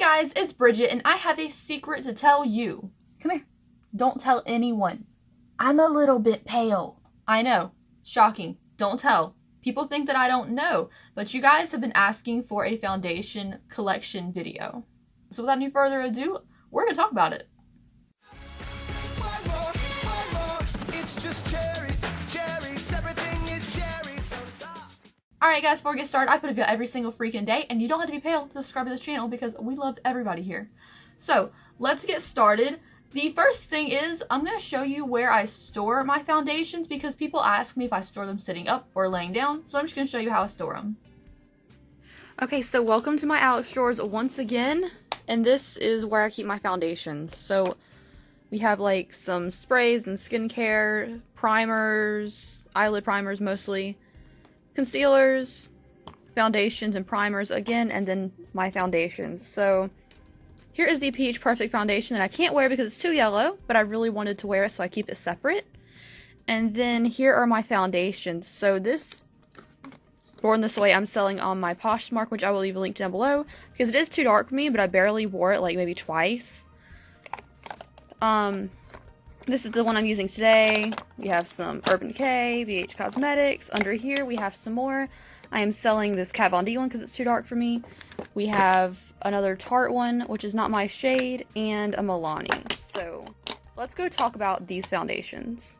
guys, it's Bridget, and I have a secret to tell you. Come here. Don't tell anyone. I'm a little bit pale. I know. Shocking. Don't tell. People think that I don't know, but you guys have been asking for a foundation collection video. So without any further ado, we're going to talk about it. It's just cherries, everything is cherries on top. Alright guys, before we get started, I put a video every single freaking day, and you don't have to be pale to subscribe to this channel because we love everybody here. So, let's get started. The first thing is, I'm going to show you where I store my foundations because people ask me if I store them sitting up or laying down, so I'm just going to show you how I store them. Okay, so welcome to my Alex drawers once again, and this is where I keep my foundations. So, we have like some sprays and skincare, primers, eyelid primers mostly, concealers, foundations and primers again, and then my foundations. So here is the Peach Perfect foundation that I can't wear because it's too yellow, but I really wanted to wear it, so I keep it separate. And then here are my foundations. So this, Born This Way, I'm selling on my Poshmark, which I will leave a link down below, because it is too dark for me, but I barely wore it, like maybe twice. This is the one I'm using today. We have some Urban Decay, BH Cosmetics. Under here we have some more. I am selling this Kat Von D one because it's too dark for me. We have another Tarte one, which is not my shade, and a Milani. So let's go talk about these foundations.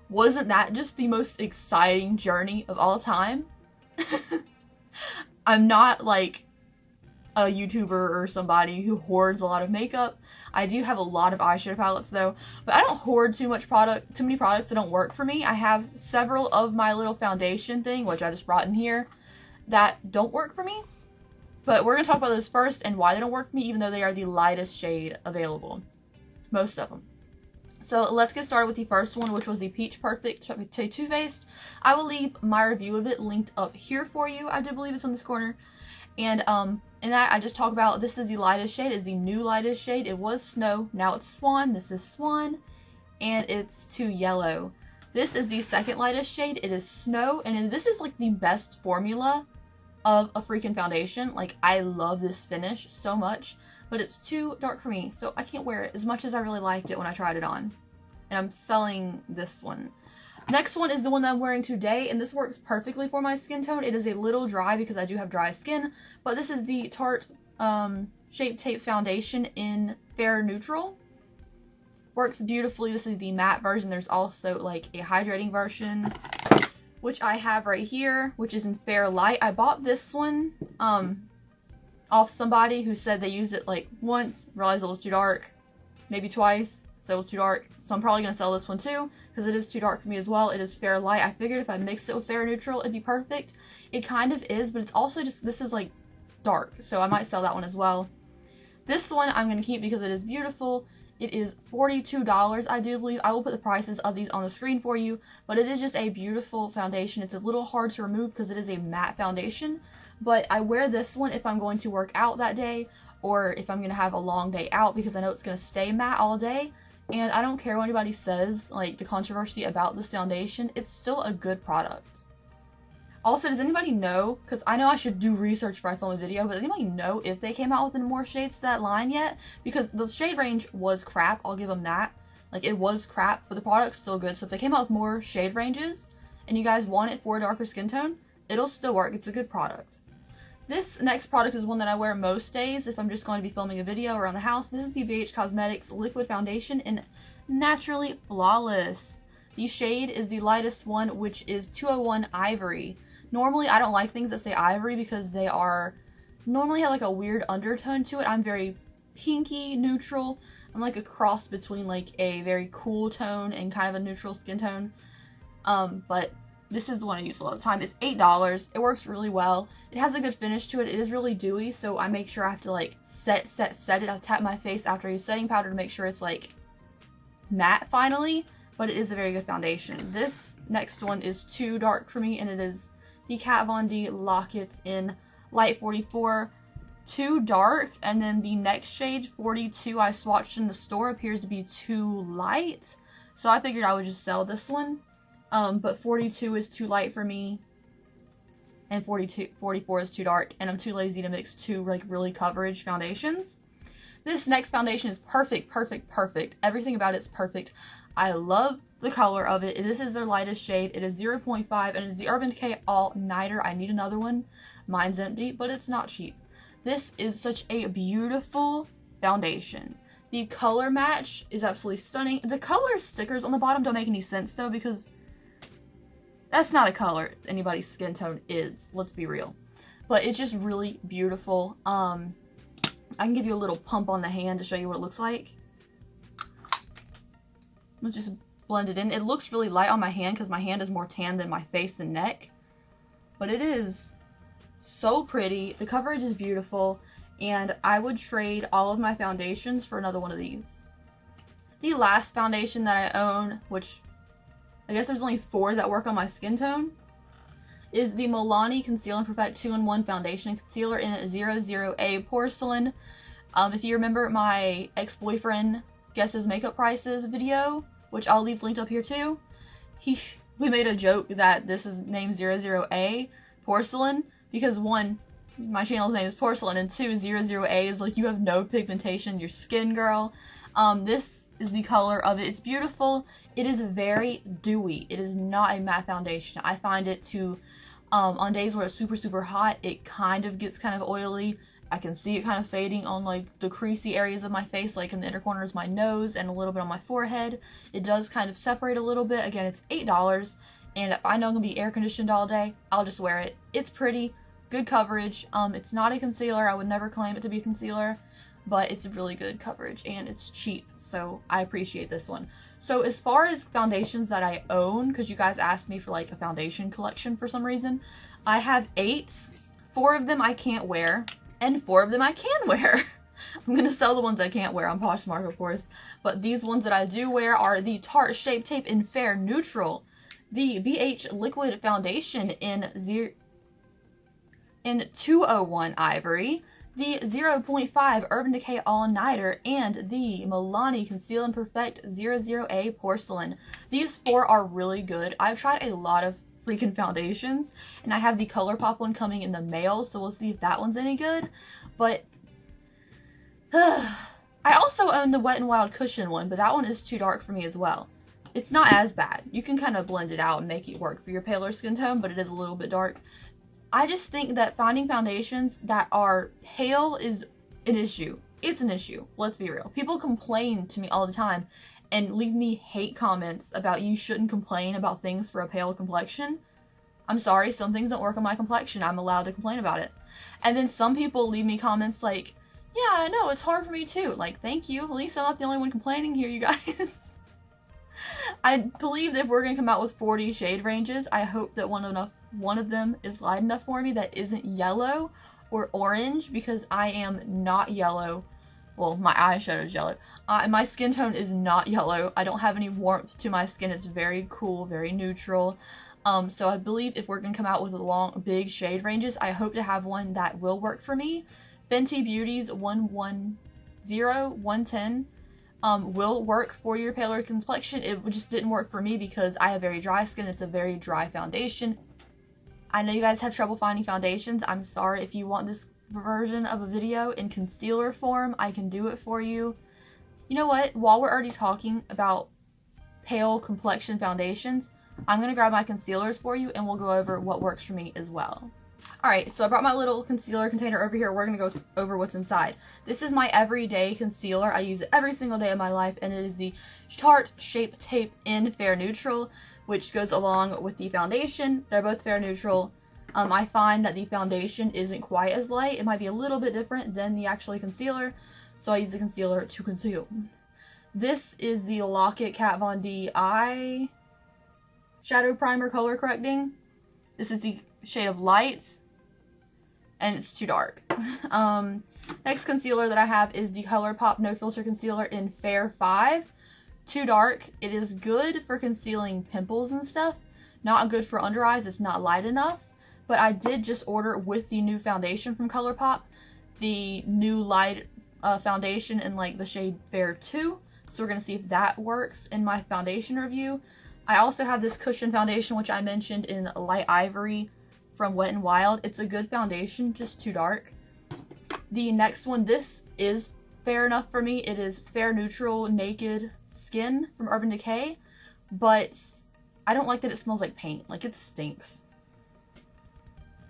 Wasn't that just the most exciting journey of all time? I'm not like a YouTuber or somebody who hoards a lot of makeup. I do have a lot of eyeshadow palettes though, but I don't hoard too many products that don't work for me. I have several of my little foundation thing, which I just brought in here, that don't work for me. But we're going to talk about those first and why they don't work for me, even though they are the lightest shade available. Most of them. So let's get started with the first one, which was the Peach Perfect Too Faced. I will leave my review of it linked up here for you. I do believe it's on this corner. And in that I just talk about, this is the lightest shade, is the new lightest shade. It was Snow, now it's Swan. This is Swan, and it's too yellow. This is the second lightest shade. It is Snow, and this is like the best formula of a freaking foundation. Like, I love this finish so much, but it's too dark for me, so I can't wear it as much as I really liked it when I tried it on. And I'm selling this one. Next one is the one that I'm wearing today, and this works perfectly for my skin tone. It is a little dry because I do have dry skin, but this is the Tarte Shape Tape Foundation in Fair Neutral. Works beautifully. This is the matte version. There's also like a hydrating version, which I have right here, which is in Fair Light. I bought this one off somebody who said they used it like once, realized it was too dark, maybe twice. So it was too dark, so I'm probably going to sell this one too, because it is too dark for me as well. It is Fair Light. I figured if I mixed it with Fair Neutral, it'd be perfect. It kind of is, but it's also just, this is like dark, so I might sell that one as well. This one I'm going to keep because it is beautiful. It is $42, I do believe. I will put the prices of these on the screen for you, but it is just a beautiful foundation. It's a little hard to remove because it is a matte foundation, but I wear this one if I'm going to work out that day, or if I'm going to have a long day out, because I know it's going to stay matte all day. And I don't care what anybody says, like the controversy about this foundation, it's still a good product. Also, does anybody know, because I know I should do research before I film a video, but does anybody know if they came out with any more shades to that line yet? Because the shade range was crap, I'll give them that. Like, it was crap, but the product's still good. So if they came out with more shade ranges, and you guys want it for a darker skin tone, it'll still work. It's a good product. This next product is one that I wear most days if I'm just going to be filming a video around the house. This is the BH Cosmetics Liquid Foundation in Naturally Flawless. The shade is the lightest one, which is 201 Ivory. Normally, I don't like things that say ivory because they are normally have like a weird undertone to it. I'm very pinky neutral. I'm like a cross between like a very cool tone and kind of a neutral skin tone. But this is the one I use a lot of the time. It's $8. It works really well. It has a good finish to it. It is really dewy, so I make sure I have to like set it. I tap my face after I use setting powder to make sure it's like matte finally, but it is a very good foundation. This next one is too dark for me, and it is the Kat Von D Lock-It in Light 44. Too dark, and then the next shade, 42, I swatched in the store, appears to be too light, so I figured I would just sell this one. But 42 is too light for me. and 44 is too dark, and I'm too lazy to mix two like really coverage foundations. This next foundation is perfect, perfect, perfect. Everything about it's perfect. I love the color of it. This is their lightest shade. It is 0.5 and it is the Urban Decay All Nighter. I need another one. Mine's empty, but it's not cheap. This is such a beautiful foundation. The color match is absolutely stunning. The color stickers on the bottom don't make any sense though, because that's not a color anybody's skin tone is. Let's be real. But it's just really beautiful. I can give you a little pump on the hand to show you what it looks like. Let's just blend it in. It looks really light on my hand because my hand is more tan than my face and neck. But it is so pretty. The coverage is beautiful. And I would trade all of my foundations for another one of these. The last foundation that I own, which I guess there's only 4 that work on my skin tone, is the Milani Conceal and Perfect 2-in-1 Foundation and Concealer in 00A Porcelain. If you remember my ex-boyfriend guesses makeup prices video, which I'll leave linked up here too, we made a joke that this is named 00A Porcelain because 1, my channel's name is Porcelain, and 2, 00A is like you have no pigmentation in your skin, girl. This is the color of it. It's beautiful. It is very dewy. It is not a matte foundation. I find it to, on days where it's super, super hot, it kind of gets kind of oily. I can see it kind of fading on like the creasy areas of my face, like in the inner corners of my nose and a little bit on my forehead. It does kind of separate a little bit. Again, it's $8, and if I know I'm gonna be air conditioned all day, I'll just wear it. It's pretty, good coverage. It's not a concealer. I would never claim it to be a concealer, but it's really good coverage and it's cheap, so I appreciate this one. So as far as foundations that I own, because you guys asked me for like a foundation collection for some reason, I have 8. 4 of them I can't wear, and 4 of them I can wear. I'm gonna sell the ones I can't wear on Poshmark, of course, but these ones that I do wear are the Tarte Shape Tape in Fair Neutral, the BH Liquid Foundation in 201 Ivory, the 0.5 Urban Decay All Nighter, and the Milani Conceal and Perfect 00A Porcelain. These 4 are really good. I've tried a lot of freaking foundations, and I have the ColourPop one coming in the mail, so we'll see if that one's any good. But I also own the Wet n Wild Cushion one, but that one is too dark for me as well. It's not as bad. You can kind of blend it out and make it work for your paler skin tone, but it is a little bit dark. I just think that finding foundations that are pale is an issue. It's an issue. Let's be real. People complain to me all the time and leave me hate comments about you shouldn't complain about things for a pale complexion. I'm sorry, some things don't work on my complexion. I'm allowed to complain about it. And then some people leave me comments like, yeah, I know, it's hard for me too. Like, thank you. At least I'm not the only one complaining here, you guys. I believe that if we're going to come out with 40 shade ranges, I hope that one of them is light enough for me that isn't yellow or orange, because I am not yellow. Well, my eyeshadow is yellow. My skin tone is not yellow. I don't have any warmth to my skin. It's very cool, very neutral. So I believe if we're going to come out with long, big shade ranges, I hope to have one that will work for me. Fenty Beauty's 110, 110 will work for your paler complexion. It just didn't work for me because I have very dry skin. It's a very dry foundation. I know you guys have trouble finding foundations. I'm sorry. If you want this version of a video in concealer form, I can do it for you. You know what? While we're already talking about pale complexion foundations, I'm going to grab my concealers for you and we'll go over what works for me as well. Alright, so I brought my little concealer container over here. We're going to go over what's inside. This is my everyday concealer. I use it every single day of my life, and it is the Tarte Shape Tape in Fair Neutral, which goes along with the foundation. They're both fair neutral. I find that the foundation isn't quite as light. It might be a little bit different than the actually concealer, so I use the concealer to conceal. This is the Lock-It Kat Von D Eye Shadow Primer Color Correcting. This is the shade of Light, and it's too dark. Next concealer that I have is the ColourPop No Filter Concealer in Fair 5. Too dark. It is good for concealing pimples and stuff. Not good for under eyes. It's not light enough. But I did just order with the new foundation from ColourPop, the new light foundation in like the shade Fair 2. So we're going to see if that works in my foundation review. I also have this cushion foundation, which I mentioned in Light Ivory from Wet n Wild. It's a good foundation, just too dark. The next one, this is fair enough for me. It is Fair Neutral Naked Skin from Urban Decay, but I don't like that it smells like paint. Like, it stinks.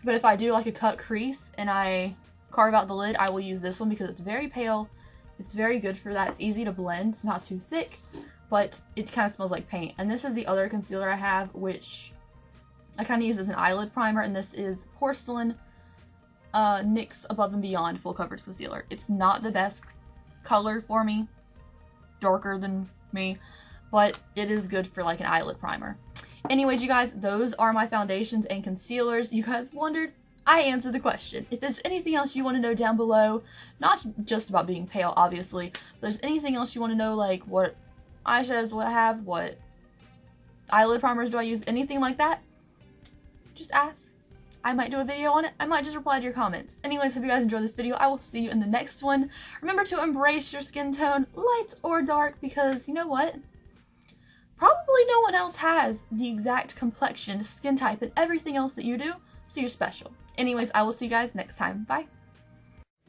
But if I do like a cut crease and I carve out the lid, I will use this one because it's very pale. It's very good for that. It's easy to blend. It's not too thick, but it kind of smells like paint. And this is the other concealer I have, which I kind of use as an eyelid primer, and this is Porcelain NYX Above and Beyond Full Coverage Concealer. It's not the best color for me, darker than me, but it is good for like an eyelid primer. Anyways, you guys, those are my foundations and concealers. You guys wondered, I answered the question. If there's anything else you want to know down below, not just about being pale, obviously, but if there's anything else you want to know, like what eyeshadows do I have, what eyelid primers do I use, anything like that, just ask. I might do a video on it. I might just reply to your comments. Anyways, hope you guys enjoyed this video. I will see you in the next one. Remember to embrace your skin tone, light or dark, because you know what? Probably no one else has the exact complexion, skin type, and everything else that you do, so you're special. Anyways, I will see you guys next time. Bye.